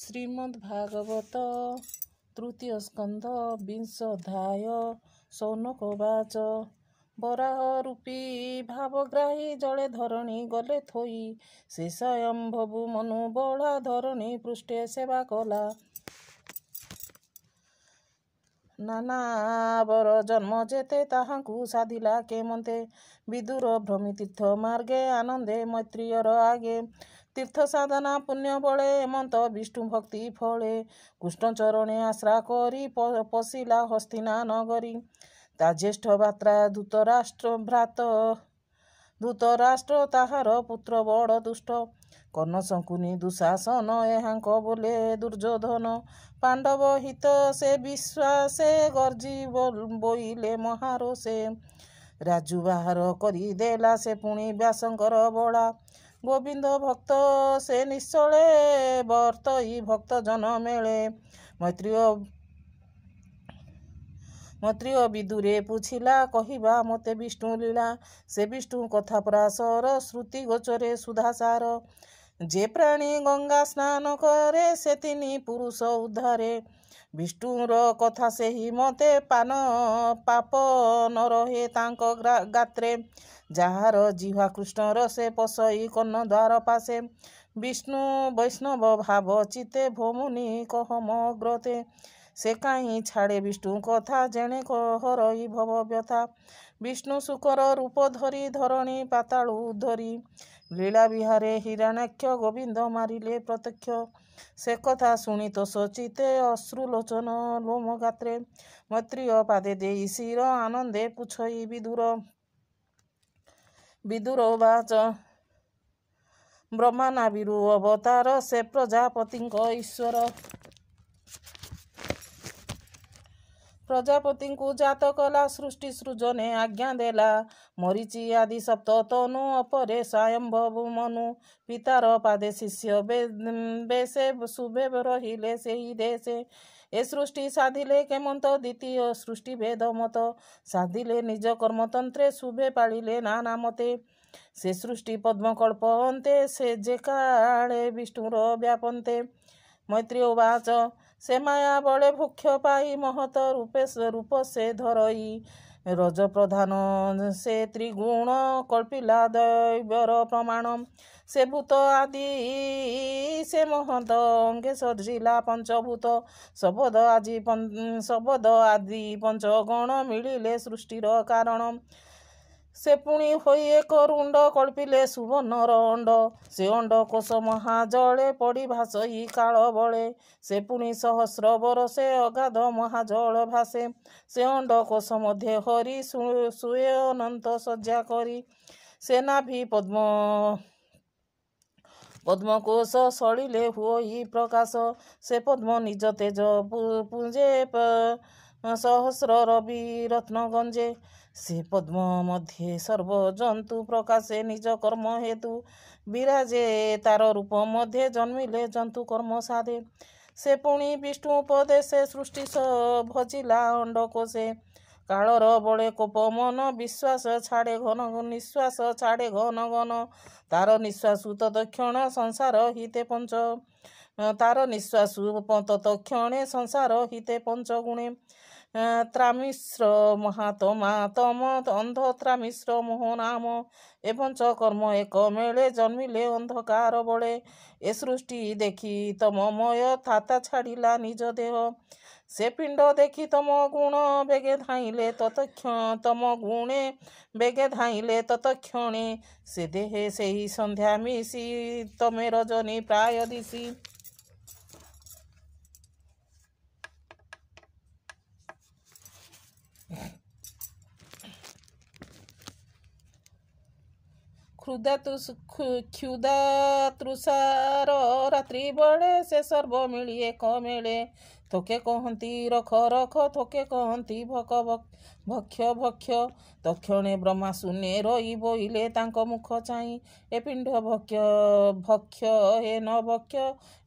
ଶ୍ରୀମଦ୍ଭାଗବତ ତୃତୀୟ ସ୍କନ୍ଧ ବିଂଶୋଧ୍ୟାୟ ଶୌନକବାଚ। ବରାହ ରୂପୀ ଭାବଗ୍ରାହୀ ଜଳେ ଧରଣୀ ଗଲେ ଥୋଇ, ସେ ସ୍ୱୟଂଭବୁ ମନୁ ବଳା ଧରଣୀ ପୃଷ୍ଠେ ସେବା କଲା। ନାନାବର ଜନ୍ମ ଯେତେ ତାହାଙ୍କୁ ସାଧିଲା କେମନ୍ତେ, ବିଦୁର ଭ୍ରମି ତୀର୍ଥ ମାର୍ଗେ ଆନନ୍ଦେ ମୈତ୍ରୀୟର ଆଗେ। ତୀର୍ଥ ସାଧନା ପୁଣ୍ୟ ବଳେ ଏମନ୍ତ ବିଷ୍ଣୁ ଭକ୍ତି ଫଳେ, କୃଷ୍ଣଚରଣେ ଆଶ୍ରା କରି ପଶିଲା ହସ୍ତିନା ନଗରୀ। ତା ଜ୍ୟେଷ୍ଠ ଭ୍ରାତା ଧୃତରାଷ୍ଟ୍ର ତାହାର ପୁତ୍ର ବଡ଼ ଦୁଷ୍ଟ, କର୍ଣ୍ଣ ଶଙ୍କୁନି ଦୁଃଶାସନ ଏହାଙ୍କ ବୋଲେ ଦୁର୍ଯ୍ୟୋଧନ। ପାଣ୍ଡବ ହିତ ସେ ବିଶ୍ୱାସେ ଗର୍ଜି ବୋଇଲେ ମହାରୋଷେ, ରାଜୁ ବାହାର କରି ଦେଲା ସେ ପୁଣି ବ୍ୟାସଙ୍କର ବଳା। ଗୋବିନ୍ଦ ଭକ୍ତ ସେ ନିଶ୍ଚଳେ ବର୍ତ୍ତଇ ଭକ୍ତ ଜନ ମେଳେ, ମୈତ୍ରୀୟ ବିଦୁରେ ପୁଛିଲା କହିବା ମୋତେ ବିଷ୍ଣୁ ଲୀଳା। ସେ ବିଷ୍ଣୁ କଥା ପରାଶର ଶ୍ରୁତି ଗୋଚରେ ସୁଧାସାର, ଯେ ପ୍ରାଣୀ ଗଙ୍ଗା ସ୍ନାନ କରେ ସେ ତିନି ପୁରୁଷ ଉଦ୍ଧାରେ। ବିଷ୍ଣୁର କଥା ସେହି ମତେ ପାପ ନ ରହେ ତାଙ୍କ ଗାତ୍ରେ, ଯାହାର ଜିହ୍ୱା କୃଷ୍ଣର ସେ ପଶଇ କର୍ଣ୍ଣ ଦ୍ୱାର ପାଶେ। ବିଷ୍ଣୁ ବୈଷ୍ଣବ ଭାବ ଚିତେ ଭୋମୁନି କହମ ଅଗ୍ରତେ, ସେ କାହିଁ ଛାଡ଼େ ବିଷ୍ଣୁ କଥା ଜେଣେ ହରଇ ଭବ ବ୍ୟଥା। ବିଷ୍ଣୁ ଶୁକର ରୂପ ଧରି ଧରଣୀ ପାତାଳୁ ଉଦ୍ଧରି, ଲୀଳା ବିହାରେ ହିରଣ୍ୟାକ୍ଷ ଗୋବିନ୍ଦ ମାରିଲେ ପ୍ରତ୍ୟକ୍ଷ। ସେ କଥା ଶୁଣି ତୋଷ ଚିତେ ଅଶ୍ରୁଲୋଚନ ଲୋମ ଗାତ୍ରେ, ମୈତ୍ରୀୟ ପାଦେ ଦେଇ ଶିର ଆନନ୍ଦେ ପୁଛଇ ବିଦୁର ବାଚ। ବ୍ରହ୍ମା ନାଭିରୁ ଅବତାର ସେ ପ୍ରଜାପତିଙ୍କ ଈଶ୍ୱର, ପ୍ରଜାପତିଙ୍କୁ ଜାତ କଲା ସୃଷ୍ଟି ସୃଜନେ ଆଜ୍ଞା ଦେଲା। ମରିଚି ଆଦି ସପ୍ତ ତନୁ ଅପରେ ସ୍ୱୟଂଭବୁ ମନୁ, ପିତାର ପାଦେ ଶିଷ୍ୟ ବେଶେ ଶୁଭେ ରହିଲେ ସେହି ଦେଶେ। ଏ ସୃଷ୍ଟି ସାଧିଲେ କେମନ୍ତ ଦ୍ୱିତୀୟ ସୃଷ୍ଟି ଭେଦ ମତ, ସାଧିଲେ ନିଜ କର୍ମତନ୍ତ୍ରେ ଶୁଭେ ପାଳିଲେ ନାନା ମତେ। ସେ ସୃଷ୍ଟି ପଦ୍ମକଳ୍ପ ଅନ୍ତେ ସେ ଯେ କାଳେ ବିଷ୍ଣୁର ବ୍ୟାପନ୍ତେ। ମୈତ୍ରୀୟ ବାଚ। ସେ ମାୟା ବଳେ ଭୋକ୍ଷ ପାଇ ମହତ ରୂପ ସେ ଧରଇ, ରଜ ପ୍ରଧାନ ସେ ତ୍ରିଗୁଣ କଳ୍ପିଲା ଦୈବ୍ୟର ପ୍ରମାଣ। ସେ ଭୂତ ଆଦି ସେ ମହନ୍ତ ଅଙ୍ଗେ ସଜିଲା ପଞ୍ଚଭୂତ, ଶବଦ ଆଦି ପଞ୍ଚଗଣ ମିଳିଲେ ସୃଷ୍ଟିର କାରଣ। ସେ ପୁଣି ହୋଇ ଏକ ରୁଣ୍ଡ କଳ୍ପିଲେ ସୁବର୍ଣ୍ଣର ଅଣ୍ଡ, ସେ ଅଣ୍ଡ କୋଶ ମହାଜଳେ ପଡ଼ି ଭାସଇ କାଳ ବଳେ। ସେ ପୁଣି ସହସ୍ର ବରଷେ ଅଗାଧ ମହାଜଳ ଭାସେ, ସେ ଅଣ୍ଡ କୋଶ ମଧ୍ୟେ ହରି ଶୁଏ ଅନନ୍ତ ଶଯ୍ୟା କରି। ସେ ନାଭି ପଦ୍ମକୋଶ ସଳିଲେ ହୁଅଇ ପ୍ରକାଶ, ସେ ପଦ୍ମ ନିଜ ତେଜ ପୁଞ୍ଜେ ସହସ୍ର ରବି ରତ୍ନ ଗଞ୍ଜେ। ସେ ପଦ୍ମ ମଧ୍ୟେ ସର୍ବ ଜନ୍ତୁ ପ୍ରକାଶେ ନିଜ କର୍ମ ହେତୁ, ବିରାଜେ ତାର ରୂପ ମଧ୍ୟେ ଜନ୍ମିଲେ ଜନ୍ତୁ କର୍ମ ସାଧେ। ସେ ପୁଣି ବିଷ୍ଣୁ ଉପଦେଶେ ସୃଷ୍ଟି ଭଜିଲା ଅଣ୍ଡ କୋଶେ, କାଳର ବଳେ କୋପ ମନ ନିଶ୍ୱାସ ଛାଡ଼େ ଘନ ଘନ। ତାର ନିଶ୍ୱାସୁ ତତକ୍ଷଣ ସଂସାର ହିତେ ତତକ୍ଷଣେ ସଂସାର ହିତେ ପଞ୍ଚଗୁଣେ। ତ୍ରାମିଶ୍ର ମହାତ୍ମା ତମ ଅନ୍ଧ ତ୍ରାମିଶ୍ର ମୋହ ନାମ, ଏ ପଞ୍ଚ କର୍ମ ଏକ ମେଳେ ଜନ୍ମିଲେ ଅନ୍ଧକାର ବଳେ। ଏ ସୃଷ୍ଟି ଦେଖି ତମମୟ ଥାତା ଛାଡ଼ିଲା ନିଜ ଦେହ, ସେ ପିଣ୍ଡ ଦେଖି ତମ ଗୁଣେ ବେଗେ ଧାଇଁଲେ ତତକ୍ଷଣେ। ସେ ଦେହେ ସେହି ସନ୍ଧ୍ୟା ମିଶି ତମେ ରଜନୀ ପ୍ରାୟ ଦିଶି। କ୍ଷୁଧା ତୃଷାର ରାତ୍ରି ବଳେ ସେ ସର୍ବ ମିଳି ଏକ ମେଳେ। ଥୋକେ କହନ୍ତି ରଖ ରଖ, ଥୋକେ କହନ୍ତି ଭକ୍ଷ। ତକ୍ଷଣେ ବ୍ରହ୍ମା ଶୂନ୍ୟେ ରହି ବୋଇଲେ ତାଙ୍କ ମୁଖ ଚାହିଁ, ଏ ପିଣ୍ଡ ଭକ୍ଷ ହେ ନ ଭକ୍ଷ,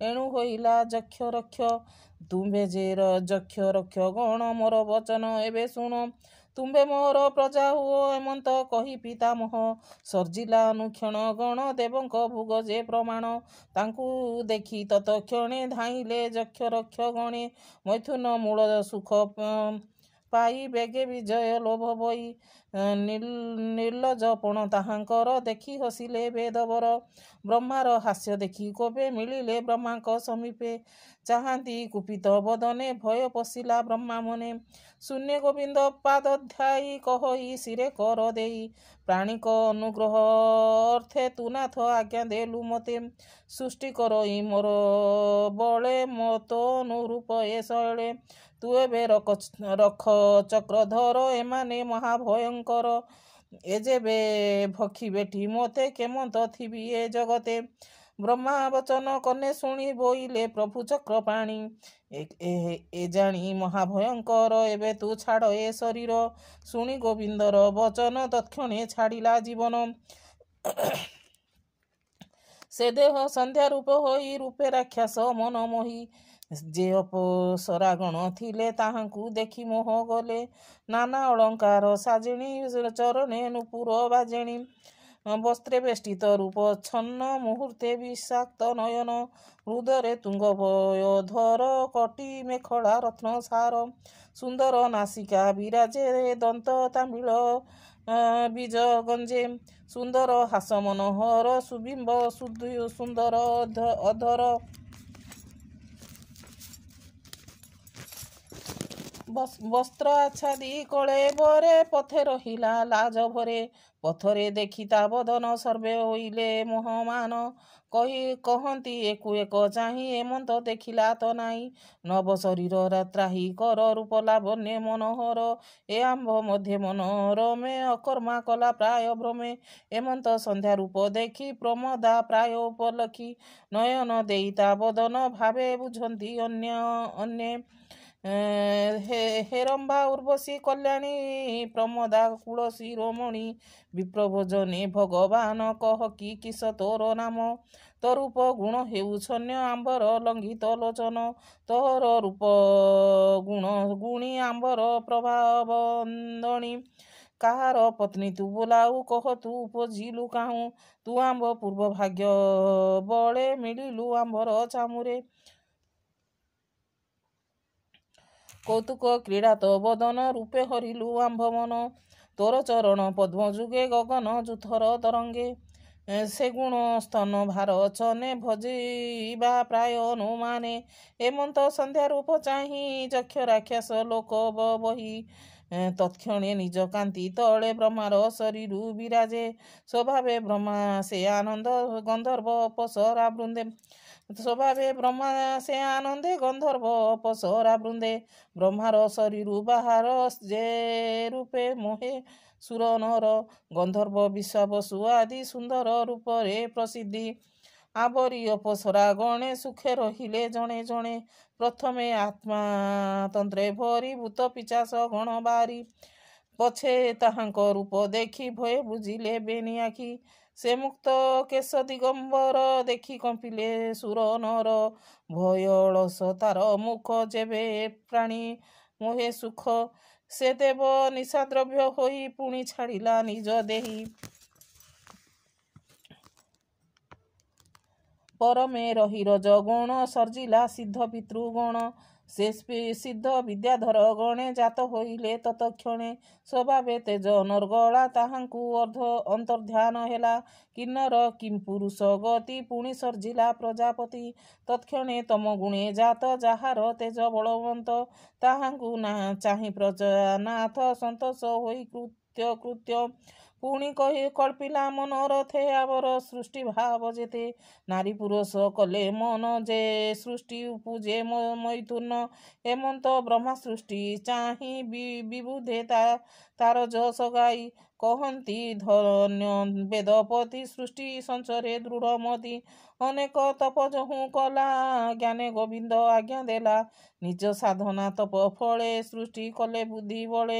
ଏଣୁ ହୋଇଲା ଯକ୍ଷ ରକ୍ଷ। ତୁମ୍ଭେ ଯେ ଯକ୍ଷ ରକ୍ଷ ଗଣ ମୋର ବଚନ ଏବେ ଶୁଣ, ତୁମ୍ଭେ ମୋର ପ୍ରଜା ହୁଅ ଏମନ୍ତ କହି ପିତାମହ ସର୍ଜିଲା ଅନୁକ୍ଷଣ ଗଣ ଦେବଙ୍କ ଭୋଗ ଯେ ପ୍ରମାଣ ତାଙ୍କୁ ଦେଖି ତତକ୍ଷଣେ ଧାଇଁଲେ ଯକ୍ଷ ରକ୍ଷ ଗଣେ ମୈଥୁନ ମୂଳ ସୁଖ ପାଇ ବେଗେ ବିଜୟ ଲୋଭ ବଇ ନିର୍ଲଜପଣ ତାହାଙ୍କର ଦେଖି ହସିଲେ ବେଦବର ବ୍ରହ୍ମାର ହାସ୍ୟ ଦେଖି କୋବେ ମିଳିଲେ ବ୍ରହ୍ମାଙ୍କ ସମୀପେ ଚାହାନ୍ତି କୁପିତ ବଦନେ ଭୟ ପଶିଲା ବ୍ରହ୍ମା ମନେ ଶୂନ୍ୟ ଗୋବିନ୍ଦ ପାଦଧ୍ୟାୟୀ କହଇ ଶିରେ କର ଦେଇ ପ୍ରାଣିକ ଅନୁଗ୍ରହ ଅର୍ଥେ ତୁ ନାଥ ଆଜ୍ଞା ଦେଲୁ ମତେ ସୃଷ୍ଟି କରଇ ମୋର ବଳେ ମତ ଅନୁରୂପ ଏ ଶୈଳେ ତୁ ଏବେ ରଖ ଚକ୍ରଧର ଏମାନେ ମହାଭୟଙ୍କର ଏ ଯେବେ ଭକ୍ଷି ବେଠି ମତେ କେମନ୍ତ ଥିବି ଏ ଜଗତେ ବ୍ରହ୍ମା ବଚନ କନେ ଶୁଣି ବୋଇଲେ ପ୍ରଭୁ ଚକ୍ର ପାଣି ଏ ଜାଣି ମହାଭୟଙ୍କର ଏବେ ତୁ ଛାଡ଼ ଏ ଶରୀର ଶୁଣି ଗୋବିନ୍ଦର ବଚନ ତତ୍କ୍ଷଣେ ଛାଡ଼ିଲା ଜୀବନ ସେ ଦେହ ସନ୍ଧ୍ୟା ରୂପ ହୋଇ ରୂପେ ରାକ୍ଷସ ମନ ମୋହି ଯେ ଅପସରାଗଣ ଥିଲେ ତାହାଙ୍କୁ ଦେଖି ମୋହ ଗଲେ ନାନା ଅଳଙ୍କାର ସାଜିଣୀ ଚରଣେ ନୂପୁର ବାଜେଣୀ ବସ୍ତ୍ରେ ବେଷ୍ଟିତ ରୂପ ଛନ୍ନ ମୁହୂର୍ତ୍ତେ ବିଷାକ୍ତ ନୟନ ହୃଦରେ ତୁଙ୍ଗ ବୟଧର କଟି ମେଖଳା ରତ୍ନ ସାର ସୁନ୍ଦର ନାସିକା ବିରାଜେ ଦନ୍ତ ତାମିଳ ବୀଜ ଗଞ୍ଜେ ସୁନ୍ଦର ହାସ ମନୋହର ସୁବିମ୍ବ ସୁନ୍ଦର ଅଧର ବସ୍ତ୍ର ଆଚ୍ଛାଦି କଳେବରେ ପଥେ ରହିଲା ଲାଜ ଭରେ ପଥରେ ଦେଖି ତା ବଦନ ସର୍ବେ ହୋଇଲେ ମୋହମାନ କହନ୍ତି ଏକୁ ଏକ ଚାହିଁ ଏମନ୍ତ ଦେଖିଲା ତ ନାହିଁ ନବ ଶରୀର ତ୍ରାହି କର ରୂପ ଲାବଣ୍ୟ ମନୋହର ଏ ଆମ୍ଭ ମଧ୍ୟ ମନୋରମେ ଅକର୍ମା କଲା ପ୍ରାୟ ଭ୍ରମେ ଏମନ୍ତ ସନ୍ଧ୍ୟା ରୂପ ଦେଖି ପ୍ରମୋଦା ପ୍ରାୟ ଉପଲକ୍ଷୀ ନୟନ ଦେଇ ତା ବଦନ ଭାବେ ବୁଝନ୍ତି ଅନ୍ୟ ହେରମ୍ବା ଉର୍ବଶୀ କଲ୍ୟାଣୀ ପ୍ରମୋଦା କୁଳ ଶିରୋମଣି ବିପ୍ରଭୋଜନେ ଭଗବାନ କହ କି କିସ ତୋର ନାମ ତୋରୂପ ଗୁଣ ହେଉଛନ୍ୟ ଆମ୍ବର ଲଙ୍ଘିତ ଲୋଚନ ତୋର ରୂପ ଗୁଣ ଗୁଣୀ ଆମ୍ବର ପ୍ରଭାବନ୍ଦଣୀ କାହାର ପତ୍ନୀ ତୁ ବୋଲାଉ କହ ତୁ ଉପଜିଲୁ କାହୁଁ ତୁ ଆମ୍ବ ପୂର୍ବ ଭାଗ୍ୟ ବଳେ ମିଳିଲୁ ଆମ୍ବର ଚାମୁରେ କୌତୁକ କ୍ରୀଡ଼ା ତ ବଦନ ରୂପେ ହରିଲୁ ଆମ୍ଭ ମନ ତୋର ଚରଣ ପଦ୍ମ ଯୁଗେ ଗଗନ ଯୁଥର ତରଙ୍ଗେ ସେ ଗୁଣ ସ୍ତନ ଭାର ଚନେ ଭଜିବା ପ୍ରାୟ ଅନୁମାନେ ଏମନ୍ତ ସନ୍ଧ୍ୟା ରୂପ ଚାହିଁ ଯକ୍ଷ ରାକ୍ଷସ ଲୋକ ବହି ତତ୍କ୍ଷଣେ ନିଜ କାନ୍ତି ତଳେ ବ୍ରହ୍ମାର ଶରୀରୁ ବିରାଜେ ସ୍ୱଭାବେ ବ୍ରହ୍ମା ସେ ଆନନ୍ଦ ଗନ୍ଧର୍ବ ଅପସରା ବୃନ୍ଦେ ସ୍ୱଭାବେ ବ୍ରହ୍ମା ସେ ଆନନ୍ଦେ ଗନ୍ଧର୍ବ ଅପସରା ବୃନ୍ଦେ ବ୍ରହ୍ମାର ଶରୀରୁ ବାହାର ଯେ ରୂପେ ମୋହେ ସୁର ନର ଗନ୍ଧର୍ବ ବିଶ୍ୱାବସୁ ଆଦି ସୁନ୍ଦର ରୂପରେ ପ୍ରସିଦ୍ଧି ଆବରି ଅପସରା ଗଣେ ସୁଖେ ରହିଲେ ଜଣେ ଜଣେ ପ୍ରଥମେ ଆତ୍ମା ତନ୍ତ୍ରେ ଭରି ଭୂତ ପିଚାସ ଗଣ ବାରି ପଛେ ତାହାଙ୍କ ରୂପ ଦେଖି ଭୟ ବୁଝିଲେ ବେନି ଆଖି ସେ ମୁକ୍ତ କେଶ ଦିଗମ୍ବର ଦେଖି କମ୍ପିଲେ ସୁର ନର ଭୟ ଅଳସ ତାର ମୁଖ ଯେବେ ପ୍ରାଣୀ ମୋହେ ସୁଖ ସେ ଦେବ ନିଶାଦ୍ରବ୍ୟ ହୋଇ ପୁଣି ଛାଡ଼ିଲା ନିଜ ଦେହି ପରମେ ରହି ରଜ ଗୁଣ ସର୍ଜିଲା ସିଦ୍ଧ ପିତୃଗଣ ସେ ସିଦ୍ଧ ବିଦ୍ୟାଧର ଗଣେ ଜାତ ହୋଇଲେ ତତକ୍ଷଣେ ସ୍ୱଭାବେ ତେଜ ନର୍ଗଳା ତାହାଙ୍କୁ ଅନ୍ତର୍ଧ୍ୟାନ ହେଲା କିନ୍ନର କିମ୍ପୁରୁଷ ଗତି ପୁଣି ସର୍ଜିଲା ପ୍ରଜାପତି ତତ୍କ୍ଷଣେ ତମ ଗୁଣେ ଜାତ ଯାହାର ତେଜ ବଳବନ୍ତ ତାହାଙ୍କୁ ଚାହିଁ ପ୍ରଜାନାଥ ସନ୍ତୋଷ ହୋଇ କୃତ୍ୟ ପୁଣି କହି କଳ୍ପିଲା ମନୋରଥେ ଆବର ସୃଷ୍ଟି ଭାବ ଯେତେ ନାରୀ ପୁରୁଷ କଲେ ମନ ଯେ ସୃଷ୍ଟି ଉପୁଜେ ମୈଥୁନ ହେମନ୍ତ ବ୍ରହ୍ମା ସୃଷ୍ଟି ଚାହିଁ ବିବୁଧେ ତାର ଯଶ ଗାଇ କହନ୍ତି ଧନ୍ୟ ବେଦପତି ସୃଷ୍ଟି ସଞ୍ଚରେ ଦୃଢ଼ ମତି ଅନେକ ତପ ଯହୁଁ କଲା ଜ୍ଞାନେ ଗୋବିନ୍ଦ ଆଜ୍ଞା ଦେଲା ନିଜ ସାଧନା ତପ ଫଳେ ସୃଷ୍ଟି କଲେ ବୁଦ୍ଧି ବଳେ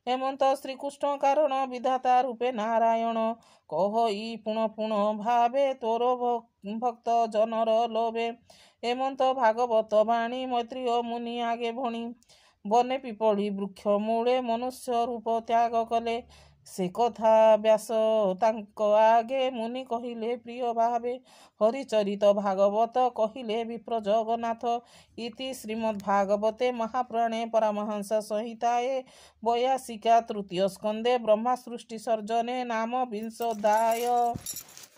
ହେମନ୍ତ ଶ୍ରୀକୃଷ୍ଣ କାରଣ ବିଧାତା ରୂପେ ନାରାୟଣ କହଇ ପୁଣ ପୁଣ ଭାବେ ତୋର ଭକ୍ତ ଜନର ଲୋଭେ ହେମନ୍ତ ଭାଗବତ ବାଣୀ ମୈତ୍ରୀୟ ମୁନି ଆଗେ ଭଣି ବନେ ପିପଳି ବୃକ୍ଷ ମୂଳେ ମନୁଷ୍ୟ ରୂପ ତ୍ୟାଗ କଲେ। ସେ କଥା ବ୍ୟାସ ତାଙ୍କ ଆଗେ ମୁନି କହିଲେ ପ୍ରିୟ ଭାବେ। ହରିଚରିତ ଭାଗବତ କହିଲେ ବିପ୍ର ଜଗନ୍ନାଥ। ଇତି ଶ୍ରୀମଦ୍ଭାଗବତେ ମହାପୁରାଣେ ପରମହଂସ ସଂହିତାଏ ବୟାସିକା ତୃତୀୟ ସ୍କନ୍ଧେ ବ୍ରହ୍ମା ସୃଷ୍ଟି ସର୍ଜନେ ନାମ ବିଂଶୋଧ୍ୟାୟ।